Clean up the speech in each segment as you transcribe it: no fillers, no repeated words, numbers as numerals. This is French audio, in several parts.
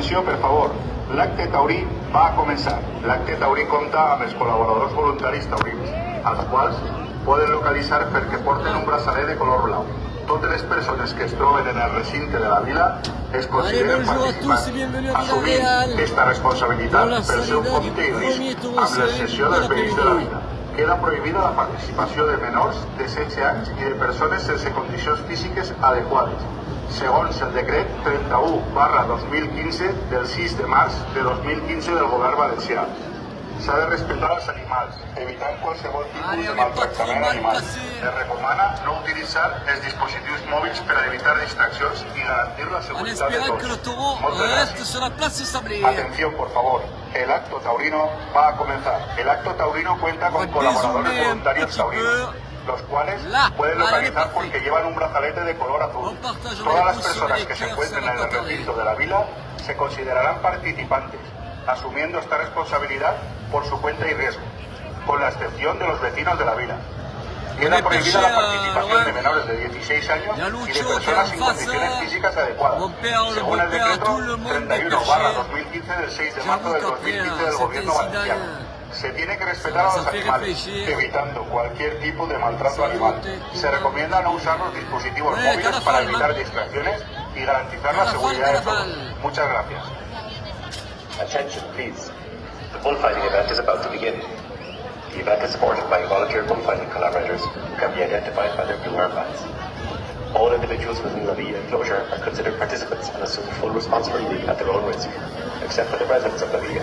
Atenció, per favor. L'acte taurí va a començar. L'acte taurí compta amb els col·laboradors voluntaris taurins, als quals poden localitzar perquè porten un braçalet de color blau. Totes les persones que es troben en el recinte de la vila es consideren participants. Assumint aquesta responsabilitat pel seu compte i risc amb l'excepció dels veïns de la vila. Queda prohibida la participació de menors de 16 anys i de persones sense condicions físiques adequades, segons el decret 31/2015 del 6 de març de 2015 del govern valencià. S'ha de respectar els animals, evitant qualsevol tipus de maltractament animal. Es recomana no utilitzar els dispositius mòbils per evitar distraccions y garantir la seguridad de todos. Atención, por favor. El acto taurino va a comenzar. El acto taurino cuenta con colaboradores voluntarios taurinos, los cuales pueden localizar porque llevan un brazalete de color azul. Todas las personas que se encuentren en el recinto de la vila se considerarán participantes, asumiendo esta responsabilidad por su cuenta y riesgo, con la excepción de los vecinos de la vila. Queda prohibida la participación de menores de 16 años y de personas sin condiciones físicas adecuadas, según el decreto 31/2015 del 6 de marzo del 2015 del gobierno valenciano. Se tiene que respetar a los animales, evitando cualquier tipo de maltrato animal. Se recomienda no usar los dispositivos móviles para evitar distracciones y garantizar la seguridad de todos. Muchas gracias. Attention, please. The bullfighting event is about to begin. The event is supported by volunteer bullfighting collaborators who can be identified by their blue armbands. All individuals within the villa enclosure are considered participants and assume full responsibility at their own risk, except for the residents of the villa.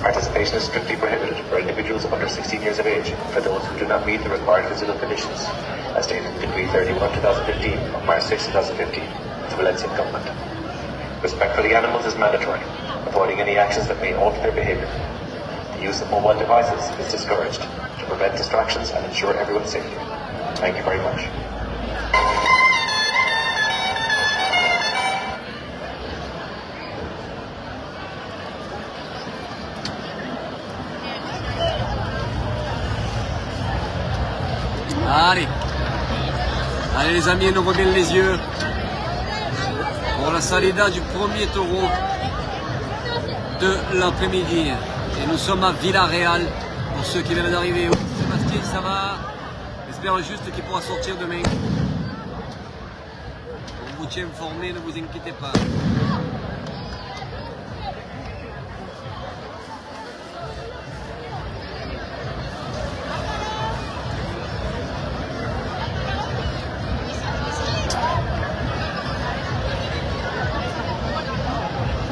Participation is strictly prohibited for individuals under 16 years of age for those who do not meet the required physical conditions, as stated in Decree 31/2015 of March 6, 2015 of the Valencian Government. Respect for the animals is mandatory, avoiding any actions that may alter their behaviour. The use of mobile devices is discouraged to prevent distractions and ensure everyone's safety. Thank you very much. Allez, allez les amis, on ouvre bien les yeux pour la salida du premier taureau de l'après-midi. Et nous sommes à Villarreal pour ceux qui viennent d'arriver. Sébastien, ça va? J'espère juste qu'il pourra sortir demain. On vous tient informé, ne vous inquiétez pas.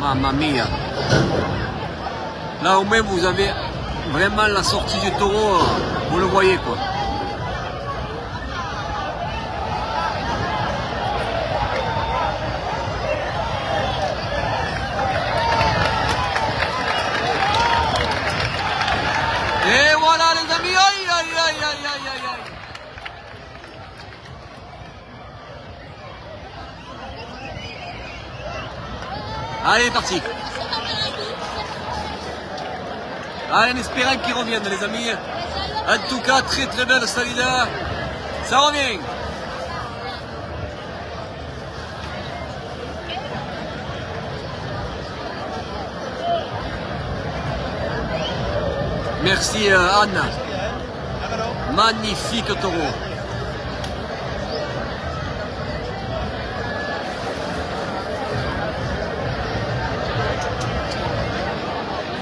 Mamma mia. Là au moins vous avez vraiment la sortie du taureau, vous le voyez quoi. Et voilà les amis, aïe aïe aïe aïe aïe aïe aïe. Allez, parti. Allez, en espérant qu'ils reviennent, les amis. En tout cas, très très belle salida. Ça revient. Merci Anna. Magnifique taureau.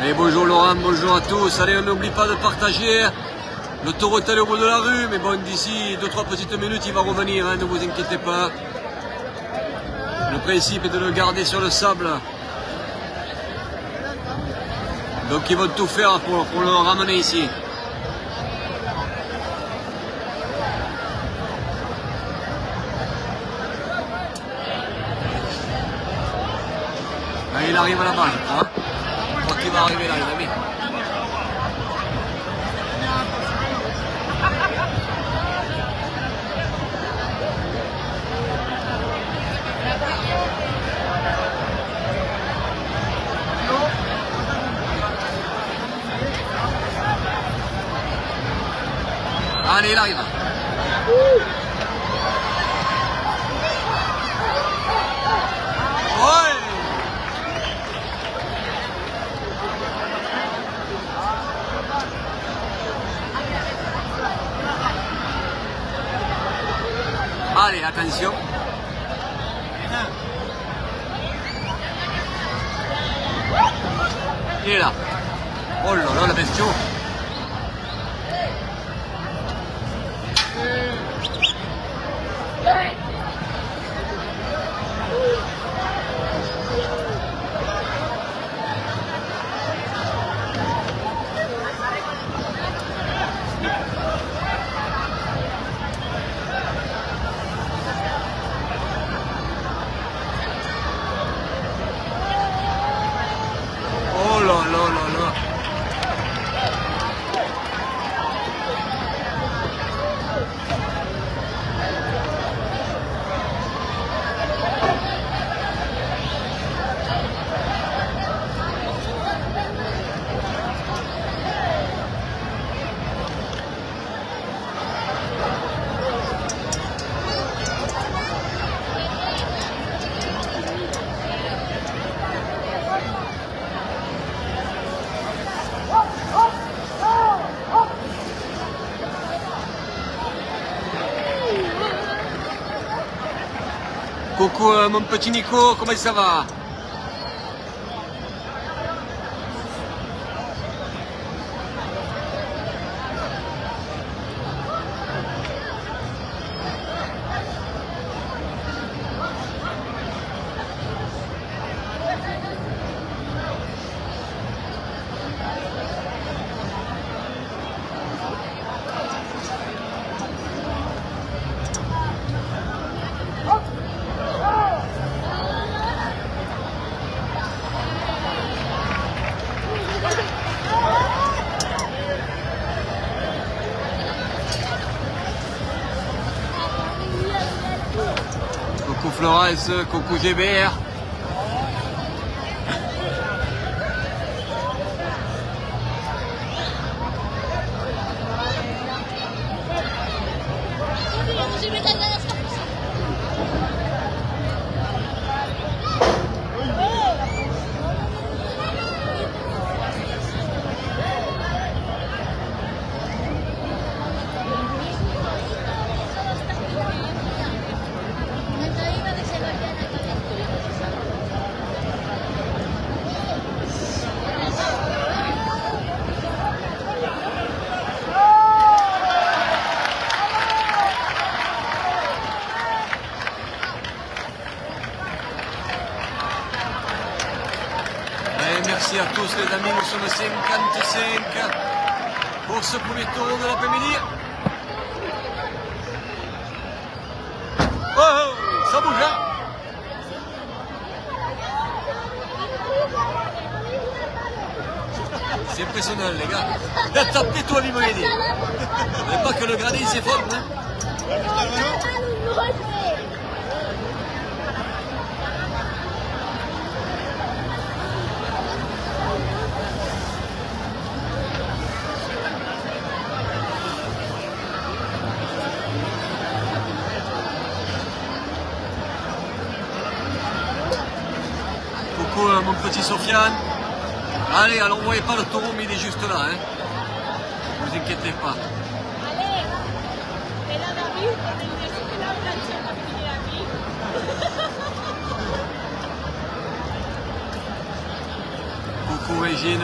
Et bonjour Laurent, bonjour à tous. Allez, on n'oublie pas de partager. Le taureau est allé au bout de la rue, mais bon, d'ici 2-3 petites minutes, il va revenir, hein, ne vous inquiétez pas. Le principe est de le garder sur le sable. Donc ils vont tout faire pour le ramener ici. Là, il arrive là-bas, je crois. Qui va arriver là, les amis. Allez, il arrive. Ouais. Allez, attention. Il est là. Oh là là, la bestiole. Oh là là là là. Coucou mon petit Nico, comment ça va? Coucou Florence, coucou GBR. Merci à tous les amis, nous sommes 55 pour ce premier tour de l'après-midi. Oh, oh, ça bouge hein. C'est impressionnant les gars. Tapez-toi vivement les dés. Vous voyez pas que le gradin s'effondre hein. Coucou mon petit Sofiane. Allez, alors on ne voyait pas le taureau, mais il est juste là. Hein. Ne vous inquiétez pas. Coucou Régine.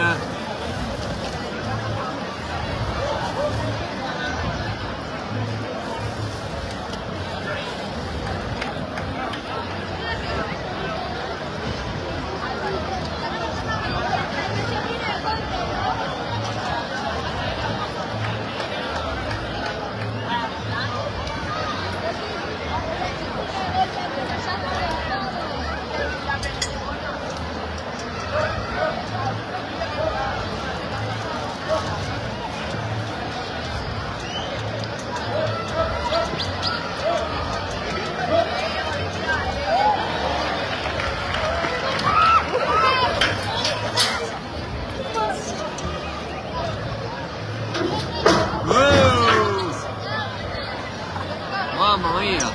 Mamma mia!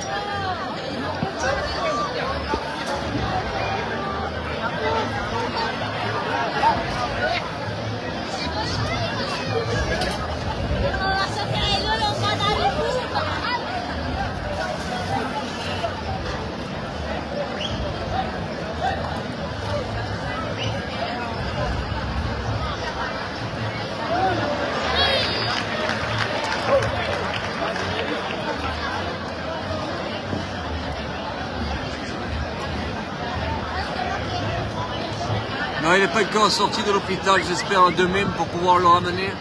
il n'est pas encore sorti de l'hôpital, j'espère demain pour pouvoir le ramener.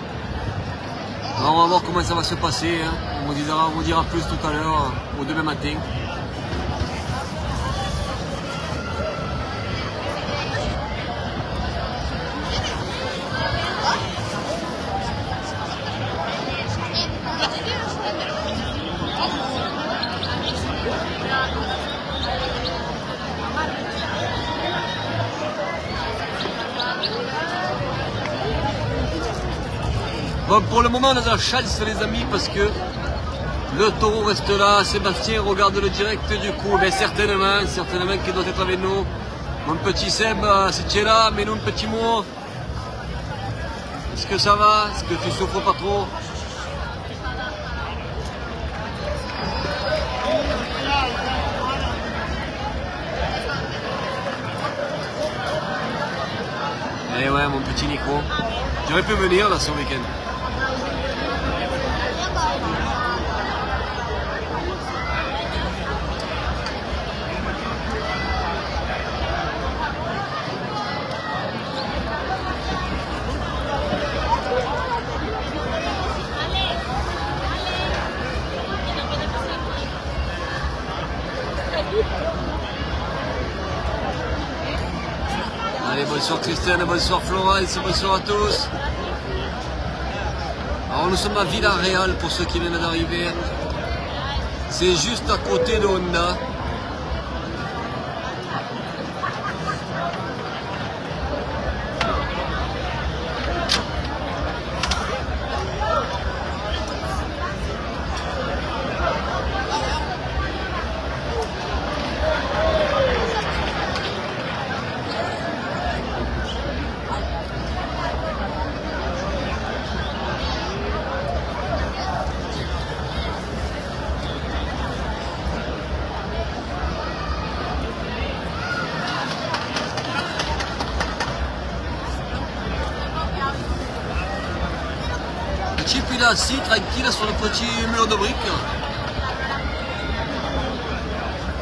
Alors on va voir comment ça va se passer. Hein. On vous dira plus tout à l'heure ou demain matin. Bon, pour le moment, on a de la chance, les amis, parce que le taureau reste là. Sébastien regarde le direct du coup. Mais certainement qu'il doit être avec nous. Mon petit Seb, si tu es là, mets-nous un petit mot. Est-ce que ça va? Est-ce que tu souffres pas trop? Eh ouais, mon petit Nico. J'aurais pu venir là ce week-end. Allez, bonsoir Christiane, bonsoir Florence, bonsoir à tous. Alors nous sommes à Villarreal pour ceux qui viennent d'arriver. C'est juste à côté de Honda. Chip il est assis tranquille sur le petit mur de briques.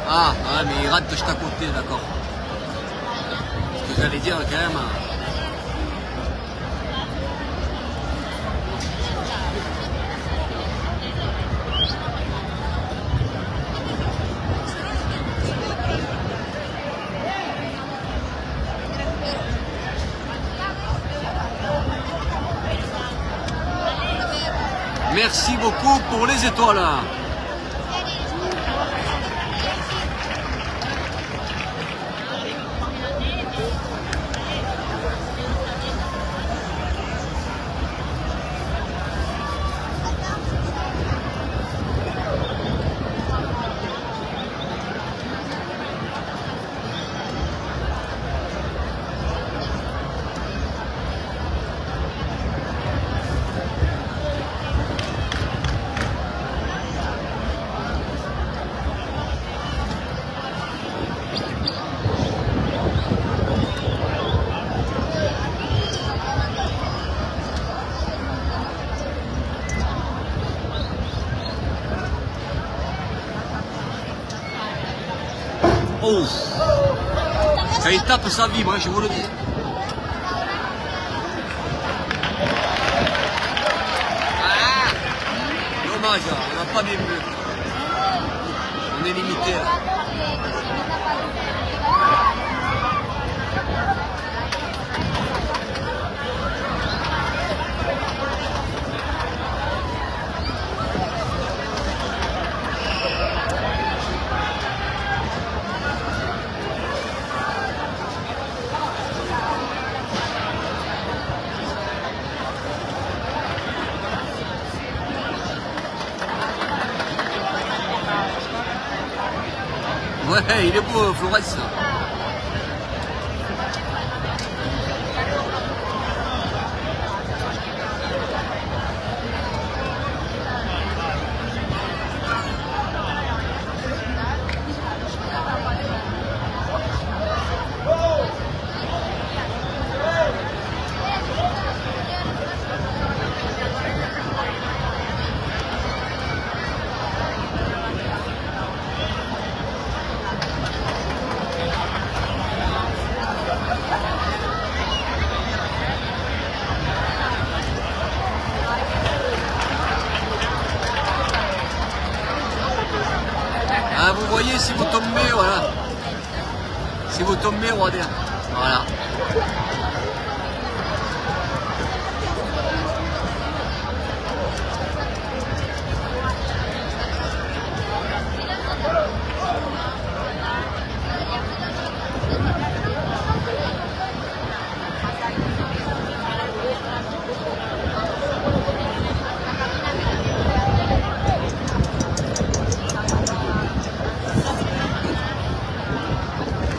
Ah, mais il rate juste à côté, d'accord. Ce que j'allais dire quand même. Merci beaucoup pour les étoiles. Oh, quand il tape, ça vibre, hein, je vous le dis. Ah, dommage, on n'a pas bien vu. On est limité là. Ouais, il est beau, Florence. Ah, vous voyez, si vous tombez, voilà. Si vous tombez, regardez. Voilà.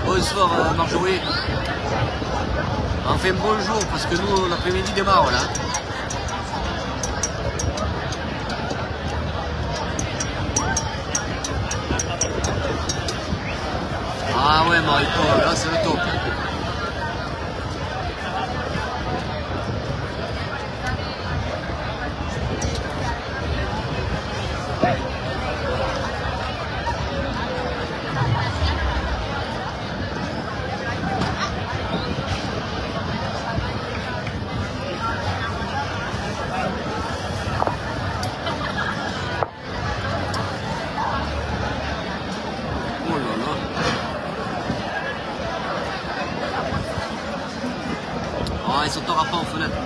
Bonsoir Marjorie. Enfin bonjour parce que nous l'après-midi démarre là. Ah ouais Marie-Paul, là c'est le top. Ah, il sautera pas en fenêtre.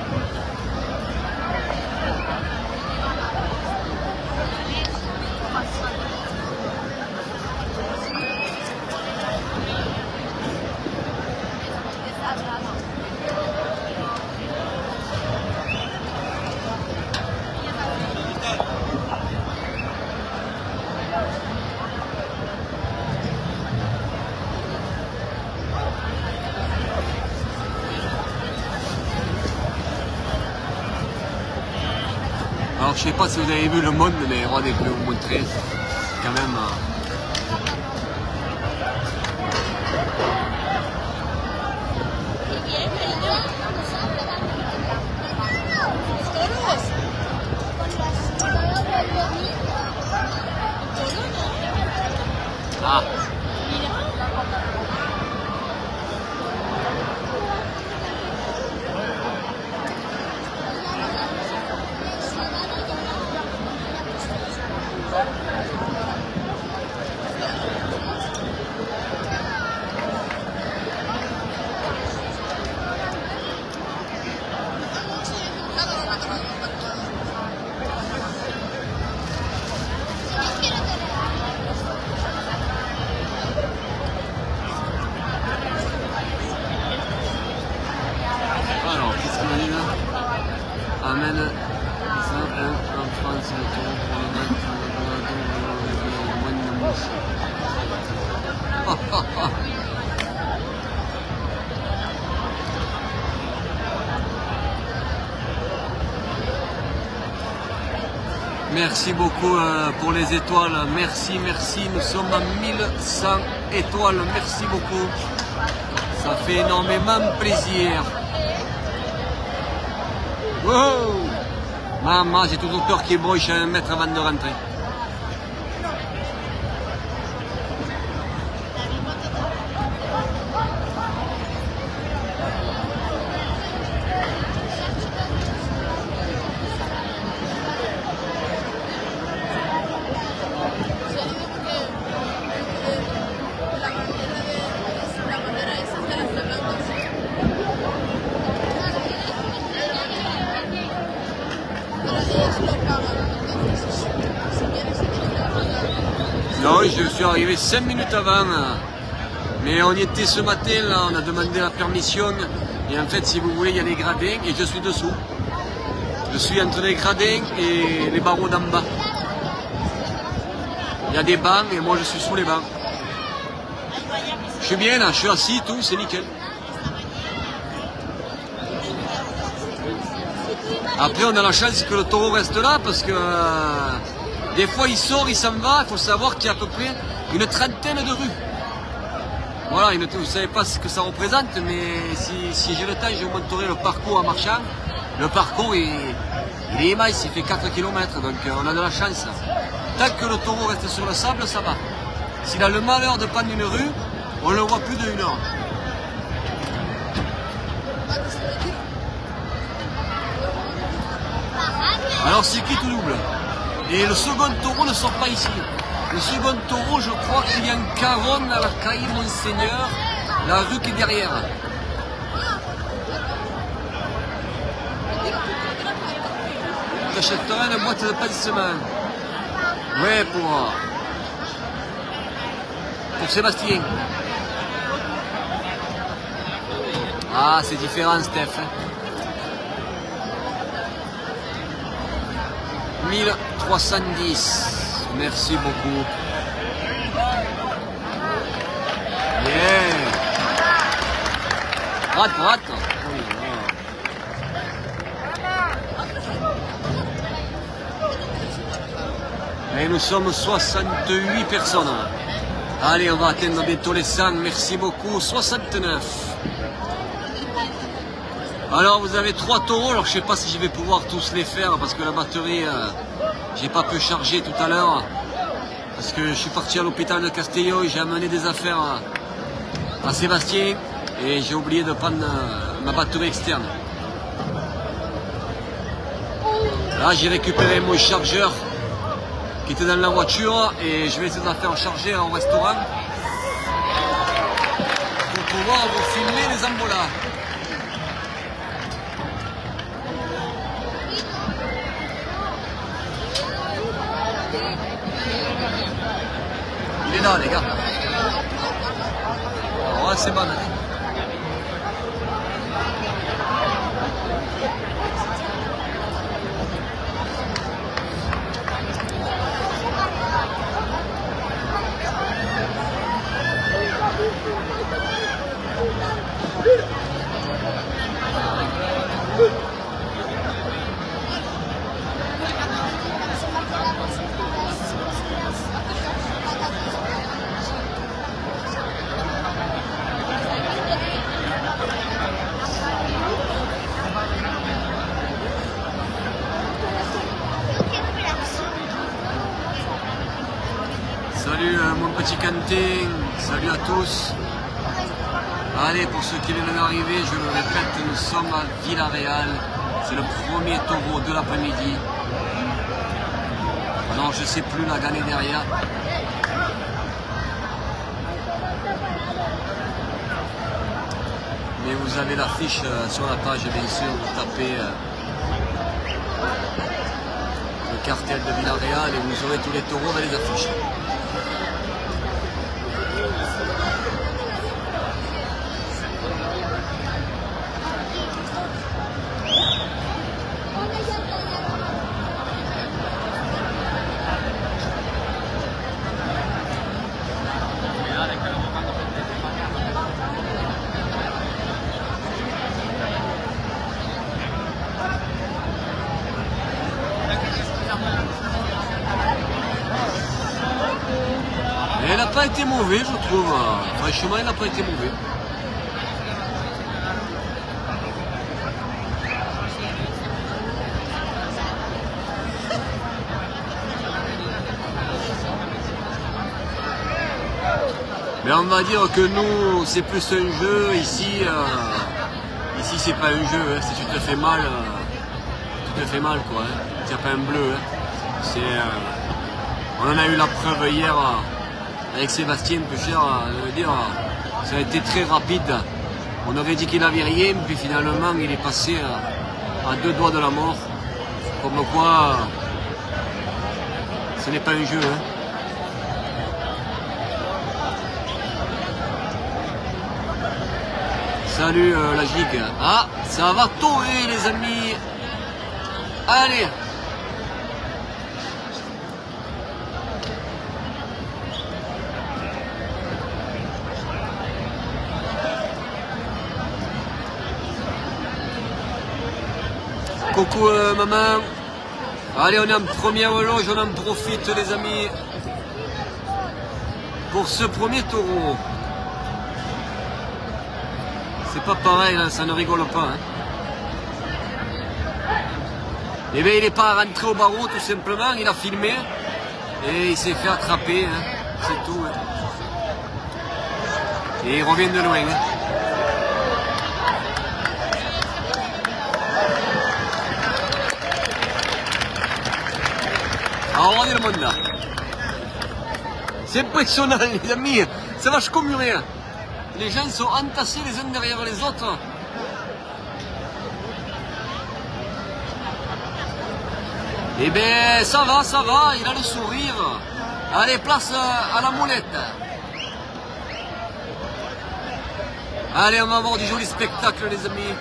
Alors je sais pas si vous avez vu le monde, mais regardez, je vais vous montrer quand même. Ah. Alors, qu'est-ce qu'il m'a dit là? Amène ça en France, le taureau pour le mettre moins de mouche. Merci beaucoup pour les étoiles. Merci, merci. Nous sommes à 1100 étoiles. Merci beaucoup. Ça fait énormément plaisir. Wow! Maman, j'ai toujours peur qu'il broche à 1 mètre avant de rentrer. Non, je suis arrivé 5 minutes avant, mais on y était ce matin, là, on a demandé la permission, et en fait, si vous voulez, il y a des gradins, et je suis dessous. Je suis entre les gradins et les barreaux d'en bas. Il y a des bancs, et moi je suis sous les bancs. Je suis bien là, je suis assis, tout, c'est nickel. Après, on a la chance que le taureau reste là, parce que des fois il sort, il s'en va. Il faut savoir qu'il y a à peu près une trentaine de rues. Voilà, vous ne savez pas ce que ça représente, mais si j'ai le temps, je vous montrerai le parcours en marchant. Le parcours, il est immense, il fait 4 km, donc on a de la chance. Tant que le taureau reste sur le sable, ça va. S'il a le malheur de prendre une rue, on le voit plus d'1 heure. Alors c'est qui tout double. Et le second taureau ne sort pas ici. Le second taureau, je crois qu'il y a un caron à la caille Monseigneur, la rue qui est derrière. T'achèteras une boîte de pansement. Ouais, pour Sébastien. Ah, c'est différent, Steph. 1310. Merci beaucoup. Yeah. Rate. Et nous sommes 68 personnes. Allez, on va atteindre bientôt les 100. Merci beaucoup. 69. Alors, vous avez 3 taureaux. Alors, je ne sais pas si je vais pouvoir tous les faire parce que la batterie, j'ai pas pu charger tout à l'heure. Parce que je suis parti à l'hôpital de Castello et j'ai amené des affaires à Sébastien. Et j'ai oublié de prendre ma batterie externe. Là, j'ai récupéré mon chargeur qui était dans la voiture et je vais essayer de la faire charger au restaurant pour pouvoir vous filmer les embolas. Il est là, les gars. Oh, c'est bon. Salut mon petit Quentin, salut à tous. Allez, pour ceux qui viennent d'arriver, je le répète, nous sommes à Villarreal. C'est le premier taureau de l'après-midi. Non, je ne sais plus la gagne derrière. Mais vous avez l'affiche sur la page, bien sûr, vous tapez le cartel de Villarreal et vous aurez tous les taureaux dans les affiches. Il n'a pas été mauvais, je trouve. Franchement, il n'a pas été mauvais. Mais on va dire que nous, c'est plus un jeu. Ici, ici c'est pas un jeu. Hein. Si tu te fais mal, tu te fais mal, quoi. Hein. C'est pas un bleu. Hein. On en a eu la preuve hier. Avec Sébastien, peu cher, je veux dire, ça a été très rapide. On aurait dit qu'il n'avait rien, puis finalement il est passé à 2 doigts de la mort. Comme quoi, ce n'est pas un jeu. Hein. Salut la gigue. Ah, ça va tourner les amis. Allez. Coucou maman. Allez, on est en première loge, on en profite les amis. Pour ce premier taureau. C'est pas pareil, là, ça ne rigole pas. Hein. Eh bien, il n'est pas rentré au barreau tout simplement, il a filmé. Et il s'est fait attraper, hein. C'est tout. Hein. Et il revient de loin. Hein. Alors, on est le monde là. C'est impressionnant les amis, ça vache comme rien. Les gens sont entassés les uns derrière les autres. Eh bien ça va, il a le sourire. Allez, place à la moulette. Allez, on va avoir du joli spectacle les amis.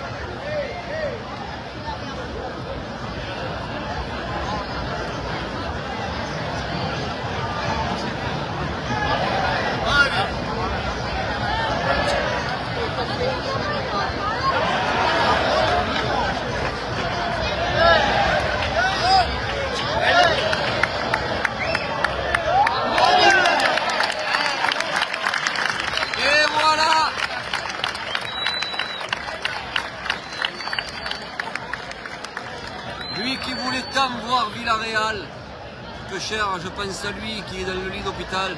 Lui qui voulait tant voir Villarreal, que cher, je pense à lui qui est dans le lit d'hôpital.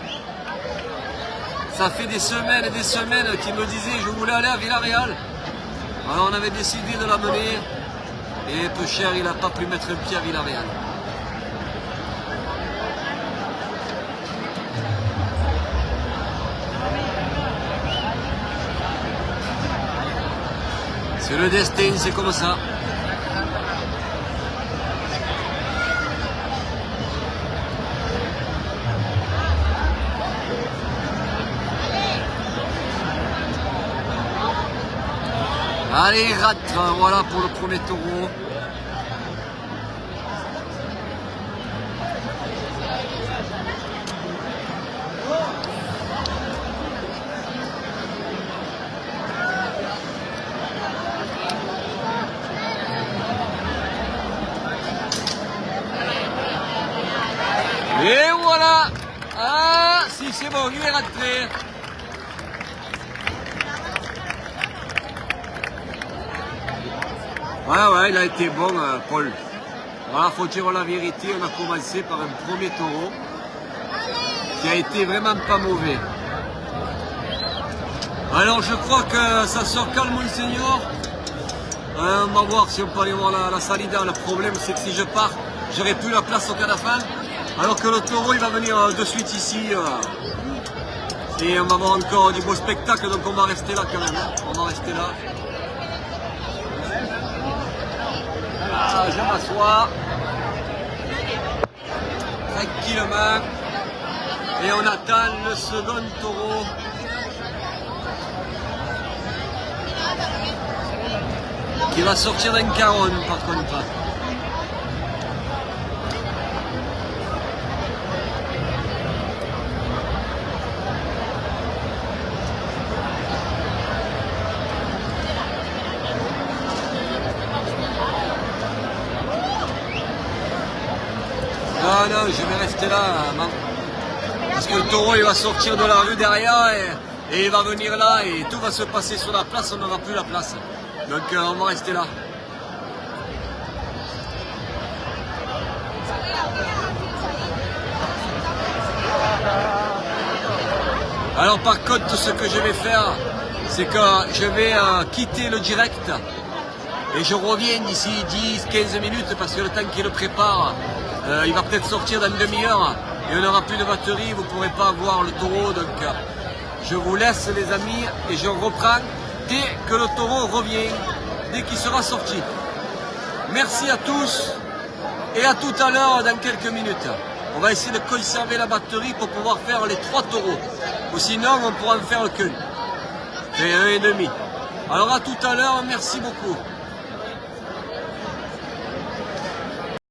Ça fait des semaines et des semaines qu'il me disait je voulais aller à Villarreal. Alors on avait décidé de l'amener et peu cher il n'a pas pu mettre le pied à Villarreal. C'est le destin, c'est comme ça. Allez, il rate, voilà pour le premier taureau. Et voilà. Ah, si c'est bon, il est rentré. Ouais, il a été bon, Paul. Voilà, faut dire la vérité, on a commencé par un premier taureau qui a été vraiment pas mauvais. Alors je crois que ça sort calme, Monseigneur. On va voir si on peut aller voir la salida. Le problème, c'est que si je pars, j'aurai plus la place au cadafan. Alors que le taureau, il va venir de suite ici. Et on va avoir encore du beau spectacle, donc on va rester là quand même. On va rester là. Ah, je m'assois tranquillement et on attend le second taureau. Qui va sortir d'un caron par contre. Non, je vais rester là, parce que le taureau il va sortir de la rue derrière et il va venir là et tout va se passer sur la place, on n'aura plus la place. Donc on va rester là. Alors par contre, ce que je vais faire, c'est que je vais quitter le direct et je reviens d'ici 10-15 minutes parce que le temps qu'il le prépare, il va peut-être sortir dans une demi-heure et on n'aura plus de batterie, vous ne pourrez pas voir le taureau. Donc je vous laisse les amis et je reprends dès que le taureau revient, dès qu'il sera sorti. Merci à tous et à tout à l'heure dans quelques minutes. On va essayer de conserver la batterie pour pouvoir faire les 3 taureaux. Ou sinon on pourra en faire qu'un. Et 1,5. Alors à tout à l'heure, merci beaucoup.